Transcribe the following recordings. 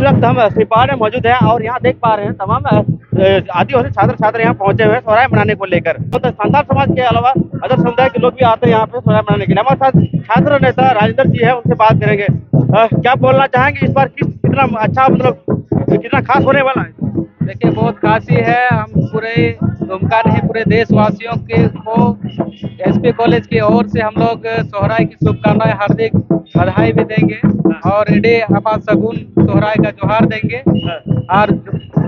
वक्त हम सिपाही में मौजूद हैं और यहाँ देख पा रहे हैं तमाम आदिवासी छात्र छात्र यहाँ पहुंचे हुए हैं सोहराय मनाने को लेकर। तो संथाल समाज के अलावा अदर समुदाय के लोग भी आते हैं यहाँ पे सोहराय मनाने के लिए। हमारे साथ छात्र नेता राजेंद्र जी है, उनसे बात करेंगे। क्या बोलना चाहेंगे इस बार कितना अच्छा मतलब कितना खास होने वाला है? देखिए, बहुत खास ही है। हम पूरे दुमका नहीं, पूरे देशवासियों के को एसपी कॉलेज की ओर से हम लोग सोहराय की शुभकामनाएं, हार्दिक बधाई भी देंगे और ईडे अपा सगुन सोहराय का जोहार देंगे। और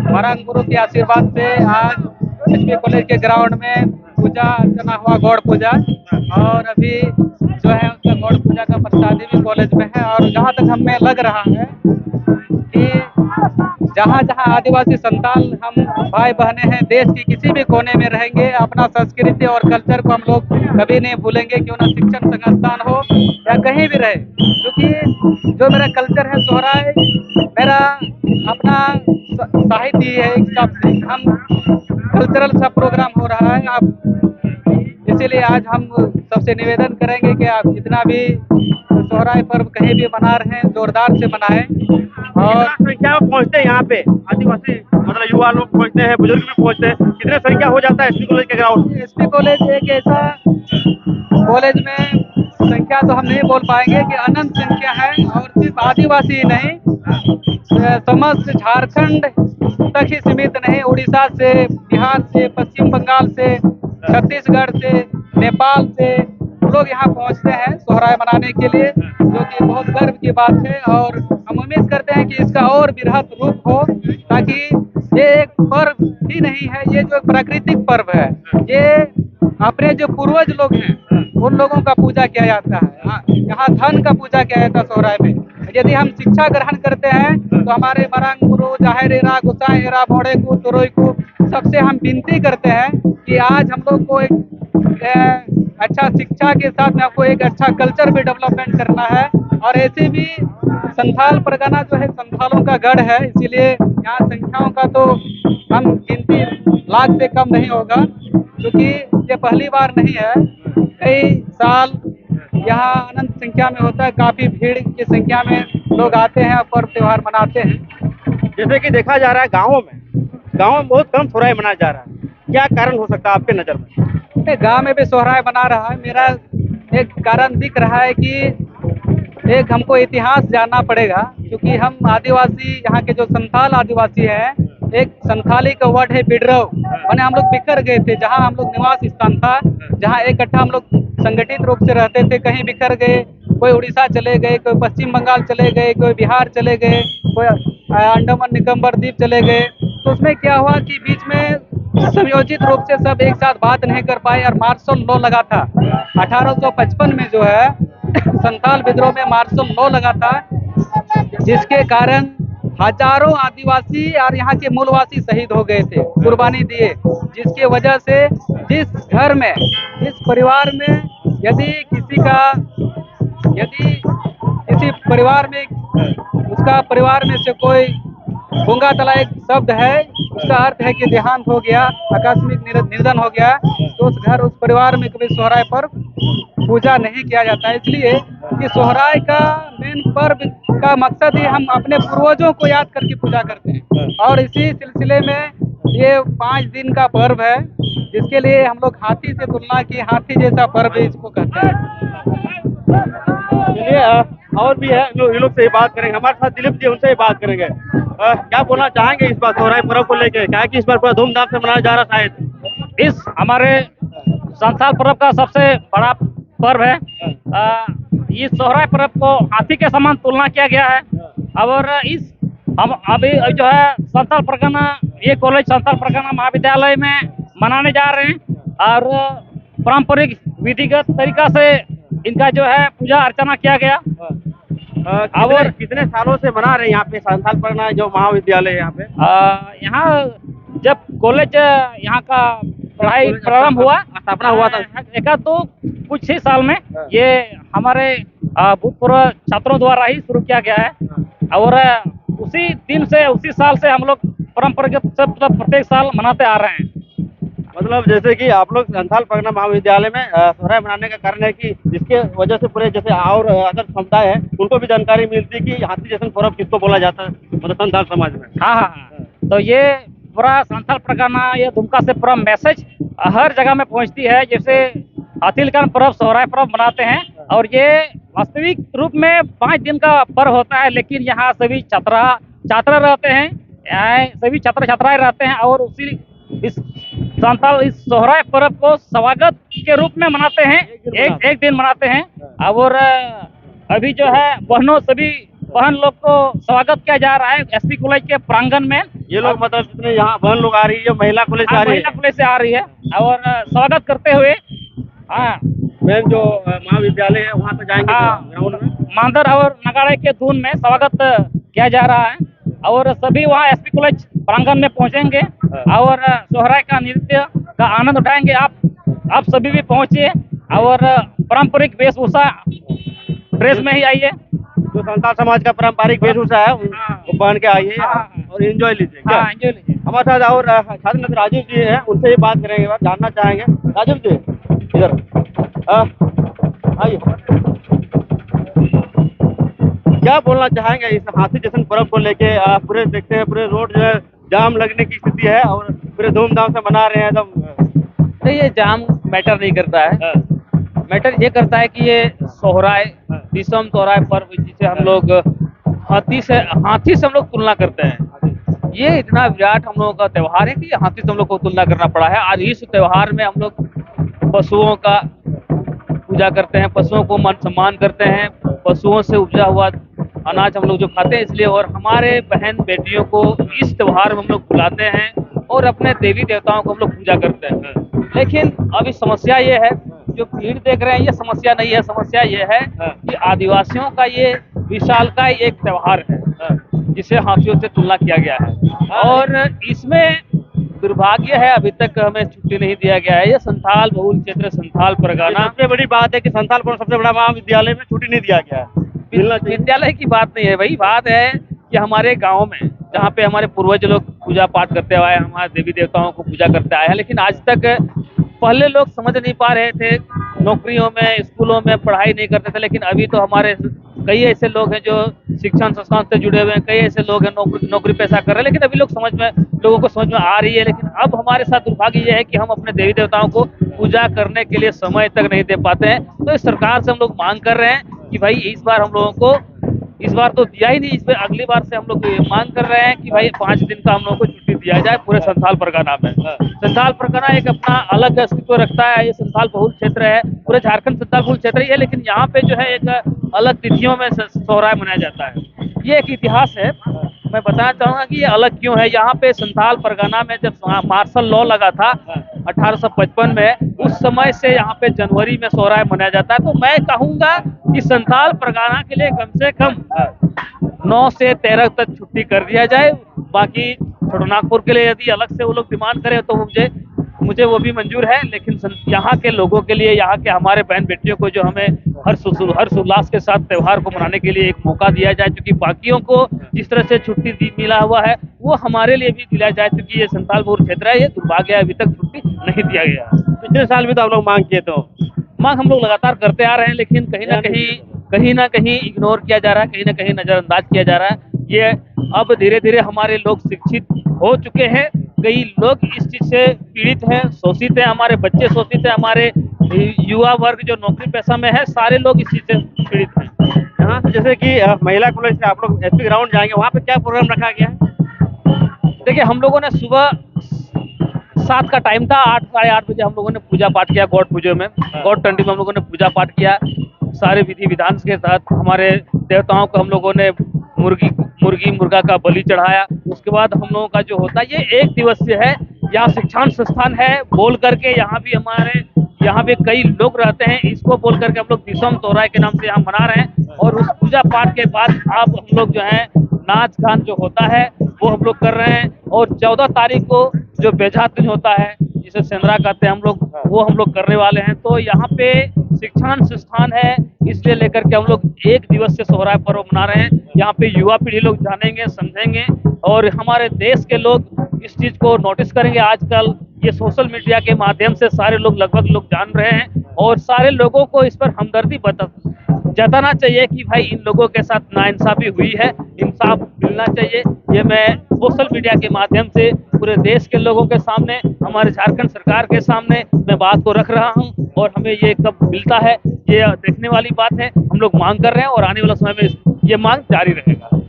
मरंग गुरु के आशीर्वाद से आज एसपी कॉलेज के ग्राउंड में पूजा अर्चना हुआ, गौड़ पूजा, और अभी जो है उसका गौड़ पूजा का प्रसादी भी कॉलेज में है। और जहाँ तक हमें लग रहा है कि जहाँ जहाँ आदिवासी संतान हम भाई बहने हैं, देश के किसी भी कोने में रहेंगे, अपना संस्कृति और कल्चर को हम लोग कभी नहीं भूलेंगे, क्यों ना शिक्षण संस्थान हो या कहीं भी रहे। क्योंकि जो मेरा कल्चर है सोहराय, मेरा अपना साहित्य है। एक हिसाब से हम कल्चरल सब प्रोग्राम हो रहा है। आप इसीलिए आज हम सबसे निवेदन करेंगे कि आप जितना भी सोहराय पर्व कहीं भी मना रहे हैं, जोरदार से मनाएं। और संख्या में पहुँचते हैं यहाँ पे आदिवासी मतलब युवा लोग पहुँचते हैं, बुजुर्ग भी पहुँचते हैं, कितने संख्या हो जाता है एसपी कॉलेज के ग्राउंड? एसपी कॉलेज एक ऐसा कॉलेज में संख्या तो हम नहीं बोल पाएंगे कि अनंत संख्या है। और सिर्फ आदिवासी ही नहीं, समस्त झारखंड तक ही सीमित नहीं, उड़ीसा से, बिहार से, पश्चिम बंगाल से, छत्तीसगढ़ से, नेपाल से लोग यहाँ पहुँचते हैं सोहराय मनाने के लिए, जो कि बहुत गर्व की बात है। और हम उम्मीद करते हैं कि इसका और बृहद रूप हो, ताकि ये एक पर्व ही नहीं है, ये जो प्राकृतिक पर्व है, ये अपने जो पूर्वज लोग हैं उन लोगों का पूजा किया जाता है। यहाँ धन का पूजा किया जाता है सोहराय में। यदि हम शिक्षा ग्रहण करते हैं तो हमारे मरंग गुरु, जाहिर एरा, गुसाई एरा, भोड़े को, तुरई को, सबसे हम विनती करते हैं कि आज हम लोग को एक अच्छा शिक्षा के साथ में आपको एक अच्छा कल्चर भी डेवलपमेंट करना है। और ऐसे भी संथाल परगना जो है संथालों का गढ़ है, इसीलिए यहाँ संख्याओं का तो हम गिनती लाख से कम नहीं होगा, क्योंकि ये पहली बार नहीं है। कई साल यहाँ अनंत संख्या में होता है, काफी भीड़ की संख्या में लोग आते हैं और पर्व त्योहार मनाते हैं। जैसे कि देखा जा रहा है गाँव में बहुत कम सोहराय मनाया जा रहा है, क्या कारण हो सकता है आपके नजर में? गांव में भी सोहराय मना रहा है। मेरा एक कारण दिख रहा है कि एक हमको इतिहास जानना पड़ेगा, क्योंकि हम आदिवासी, यहाँ के जो संथाल आदिवासी हैं, एक संथाली का वर्ड है बिडरव, माने हम लोग बिखर गए थे। जहाँ हम लोग निवास स्थान था, जहाँ इकट्ठा हम लोग संगठित रूप से रहते थे, कहीं बिखर गए। कोई उड़ीसा चले गए, कोई पश्चिम बंगाल चले गए, कोई बिहार चले गए, कोई अंडमान निकोबार द्वीप चले गए। तो उसमें क्या हुआ कि बीच में संयोजित रूप से सब एक साथ बात नहीं कर पाए और मार्शल लॉ लगा था 1855 में, जो है संथाल विद्रोह में मार्शल लॉ लगा था, जिसके कारण हजारों आदिवासी और यहाँ के मूलवासी शहीद हो गए थे, कुर्बानी दिए। जिसकी वजह से जिस घर में, जिस परिवार में यदि किसी परिवार में उसका परिवार में से कोई गूंगा तला एक शब्द है, उसका अर्थ है कि देहांत हो गया, आकस्मिक निधन हो गया, तो उस परिवार में कभी सोहराय पर्व पूजा नहीं किया जाता है। इसलिए कि सोहराय का मेन पर्व का मकसद ही हम अपने पूर्वजों को याद करके पूजा करते हैं। और इसी सिलसिले में ये 5 दिन का पर्व है, जिसके लिए हम लोग हाथी से तुलना की, हाथी जैसा पर्व इसको कहते हैं। चलिए और भी है, ये लोग से बात करेंगे। हमारे साथ दिलीप जी, उनसे ही बात करेंगे। क्या बोलना चाहेंगे इस बार सोहराय पर्व को लेके? क्या है कि इस बार पूरा धूमधाम से मनाया जा रहा है शायद? इस हमारे संथाल पर्व का सबसे बड़ा पर्व है। इस सोहराय पर्व को हाथी के समान तुलना किया गया है। और हम अभी जो है संथाल परगना, ये कॉलेज संथाल परगना महाविद्यालय में मनाने जा रहे हैं। और पारंपरिक विधिगत तरीका से इनका जो है पूजा अर्चना किया गया। और कितने सालों से मना रहे हैं यहाँ पे संथाल परगना जो महाविद्यालय है यहाँ पे? यहाँ जब कॉलेज यहाँ का पढ़ाई प्रारंभ हुआ, स्थापना हुआ था, एक तो कुछ ही साल में ये हमारे भूतपूर्व छात्रों द्वारा ही शुरू किया गया है। और उसी दिन से, उसी साल से हम लोग परंपरागत से प्रत्येक साल मनाते आ रहे हैं। मतलब जैसे कि आप लोग संथाल परगना महाविद्यालय में सोहराय मनाने का कारण है कि जिसके वजह से पूरे जैसे और अदर समुदाय है उनको भी जानकारी मिलती है कि हाथी जैसन पर्व किसको बोला जाता है मतलब संथाल समाज में। हाँ हाँ हाँ, तो ये पूरा संथाल परगना ये दुमका से पूरा मैसेज हर जगह में पहुंचती है। जैसे हाथी लेकर पर्व सोहराय पर्व मनाते हैं और ये वास्तविक रूप में 5 दिन का पर्व होता है, लेकिन यहाँ सभी छात्र रहते हैं, यहाँ सभी छात्र छात्राएं रहते हैं और उसी इस संथाल इस सोहराय पर्व को स्वागत के रूप में मनाते हैं, एक दिन मनाते हैं। और अभी जो है सभी बहन लोग को स्वागत किया जा रहा है एसपी कॉलेज के प्रांगण में। ये लोग मतलब जितने यहाँ बहन लोग आ रही है महिला कॉलेज से आ रही है, महिला कॉलेज से आ रही है और स्वागत करते हुए मैम जो महाविद्यालय है वहाँ तक जाएंगे ग्राउंड में मांदर और नगाड़े के धुन में स्वागत किया जा रहा है और सभी वहाँ एसपी कॉलेज प्रांगण में पहुंचेंगे और सोहराय का नृत्य का आनंद उठाएंगे। आप सभी भी पहुंचिए और पारंपरिक वेशभूषा ड्रेस में ही आइए, जो संथाल समाज का पारंपरिक वेशभूषा है वो पहन के आइए और एंजॉय लीजिए। एंजॉय लीजिए। हमारे साथ और छात्र मित्र राजीव जी हैं, उनसे ही बात करेंगे, बात जानना चाहेंगे। राजीव जी इधर आइए, क्या बोलना चाहेंगे इस हाथी जैसन पर्व को लेके? पूरे देखते हैं पूरे रोड जो है जाम लगने की स्थिति है और पूरे धूमधाम से मना रहे हैं एकदम। नहीं, ये जाम मैटर नहीं करता है। मैटर ये करता है कि ये सोहराय दिसम सोहराय पर्व जिसे हम लोग हाथी से हम लोग तुलना करते हैं। ये इतना विराट हम लोगों का त्यौहार है कि हाथी से हम लोग को तुलना करना पड़ा है। आज इस त्यौहार में हम लोग पशुओं का पूजा करते हैं, पशुओं को मान सम्मान करते हैं, पशुओं से उपजा हुआ अनाज हम लोग जो खाते हैं इसलिए, और हमारे बहन बेटियों को इस त्यौहार में हम लोग बुलाते हैं और अपने देवी देवताओं को हम लोग पूजा करते हैं। लेकिन अभी समस्या ये है, जो भीड़ देख रहे हैं ये समस्या नहीं है, समस्या ये है कि आदिवासियों का ये विशालकाय एक त्यौहार है जिसे हाथियों से तुलना किया गया है और इसमें दुर्भाग्य है अभी तक हमें छुट्टी नहीं दिया गया है। ये संथाल बहुल क्षेत्र संथाल परगना, सबसे बड़ी बात है कि संथाल पर सबसे बड़ा महाविद्यालय में छुट्टी नहीं दिया गया है। विद्यालय की बात नहीं है भाई, बात है कि हमारे गांव में जहाँ पे हमारे पूर्वज लोग पूजा पाठ करते आए, हमारे देवी देवताओं को पूजा करते आए हैं, लेकिन आज तक पहले लोग समझ नहीं पा रहे थे, नौकरियों में स्कूलों में पढ़ाई नहीं करते थे, लेकिन अभी तो हमारे कई ऐसे लोग हैं जो शिक्षण संस्थान से जुड़े हुए हैं, कई ऐसे लोग हैं नौकरी पैसा कर रहे हैं, लेकिन अभी लोगों को समझ में आ रही है। लेकिन अब हमारे साथ दुर्भाग्य ये है कि हम अपने देवी देवताओं को पूजा करने के लिए समय तक नहीं दे पाते हैं। तो इस सरकार से हम लोग मांग कर रहे हैं कि भाई इस बार हम लोगों को, इस बार तो दिया ही नहीं, इस बार अगली बार से हम लोग मांग कर रहे हैं कि भाई 5 दिन का हम लोग को छुट्टी दिया जाए पूरे संथाल परगना में। संथाल परगना एक अपना अलग अस्तित्व रखता है, ये संथाल बहुल क्षेत्र है, पूरे झारखंड संथाल बहुल क्षेत्र ही है, लेकिन यहाँ पे जो है एक अलग तिथियों में सोहराय मनाया जाता है। ये एक इतिहास है, मैं बताना चाहूंगा कि ये अलग क्यों है। यहाँ पे संथाल परगना में जब मार्शल लॉ लगा था 1855 में, उस समय से यहाँ पे जनवरी में सोहराय मनाया जाता है। तो मैं कहूंगा कि संथाल परगना के लिए कम से कम 9 से 13 तक छुट्टी कर दिया जाए। बाकी छोटनागपुर के लिए यदि अलग से वो लोग डिमांड करें तो मुझे वो भी मंजूर है, लेकिन यहाँ के लोगों के लिए, यहाँ के हमारे बहन बेटियों को जो हमें हर्ष उल्लास के साथ त्यौहार को मनाने के लिए एक मौका दिया जाए, क्योंकि बाकियों को जिस तरह से छुट्टी मिला हुआ है वो हमारे लिए भी दिया जाए, क्योंकि ये संथाल बहुल क्षेत्र है, ये दुर्भाग्य है अभी तक छुट्टी नहीं दिया गया। पिछले साल भी तो आप लोग मांग किए, तो मांग हम लोग लगातार करते आ रहे हैं, लेकिन कहीं ना कहीं इग्नोर किया जा रहा है, कहीं ना कहीं नजरअंदाज किया जा रहा है। ये अब धीरे धीरे हमारे लोग शिक्षित हो चुके हैं, कई लोग इस चीज से पीड़ित हैं, शोषित हैं, हमारे बच्चे शोषित हैं, हमारे युवा वर्ग जो नौकरी पेशा में है सारे लोग इस चीज से पीड़ित हैं। यहाँ से जैसे कि महिला कॉलेज से आप लोग एसपी ग्राउंड जाएंगे, वहाँ पे क्या प्रोग्राम रखा गया है? देखिए, हम लोगों ने सुबह 7 का टाइम था, 8 साढ़े 8 बजे हम लोगों ने पूजा पाठ किया गौड़ पूजे में, गौड़ टंडी में हम लोगों ने पूजा पाठ किया सारे विधि विधान के साथ। हमारे देवताओं को हम लोगों ने मुर्गा का बलि चढ़ाया। उसके बाद हम लोगों का जो होता है ये 1 दिवसीय है, यहाँ शिक्षण संस्थान है बोल करके, यहाँ पे कई लोग रहते हैं, इसको बोल करके हम लोग दिसम सोहराय के नाम से यहाँ मना रहे हैं। और उस पूजा पाठ के बाद अब हम लोग जो है नाच गान जो होता है वो हम लोग कर रहे हैं। और 14 तारीख को जो बेझात दिन होता है जिसे सेंद्रा कहते हैं हम लोग, वो हम लोग करने वाले हैं। तो यहाँ पे शिक्षण संस्थान है, इसलिए लेकर के हम लोग 1 दिवस से सोहराय पर्व मना रहे हैं। यहाँ पे युवा पीढ़ी लोग जानेंगे, समझेंगे और हमारे देश के लोग इस चीज को नोटिस करेंगे। आजकल ये सोशल मीडिया के माध्यम से सारे लोग लगभग लोग जान रहे हैं और सारे लोगों को इस पर हमदर्दी जताना चाहिए कि भाई इन लोगों के साथ नाइंसाफी हुई है, इंसाफ मिलना चाहिए। ये मैं सोशल मीडिया के माध्यम से पूरे देश के लोगों के सामने, हमारे झारखंड सरकार के सामने मैं बात को रख रहा हूं और हमें ये कब मिलता है ये देखने वाली बात है। हम लोग मांग कर रहे हैं और आने वाला समय में ये मांग जारी रहेगा।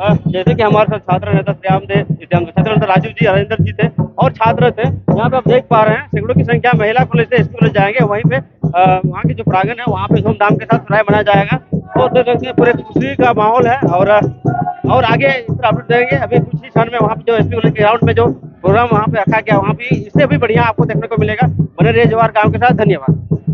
जैसे कि हमारे साथ छात्र नेता छात्र नेता राजीव जी, हरेंद्र जी थे और छात्र थे। यहाँ पे आप देख पा रहे हैं सैकड़ों की संख्या महिला कॉलेज से स्कूल जाएंगे, वहीं पे वहाँ के जो प्रांगण है वहाँ पे धूमधाम के साथ सुराय मनाया जाएगा। तो देख सकते हैं पूरे खुशी का माहौल है और आगे इस पर अपडेट देंगे। अभी कुछ ही क्षण में वहाँ पे जो एसपी कॉलेज के ग्राउंड में जो प्रोग्राम वहाँ पे रखा गया, वहाँ भी इससे भी बढ़िया आपको देखने को मिलेगा। बने रहिए जवाहर गाँव के साथ। धन्यवाद।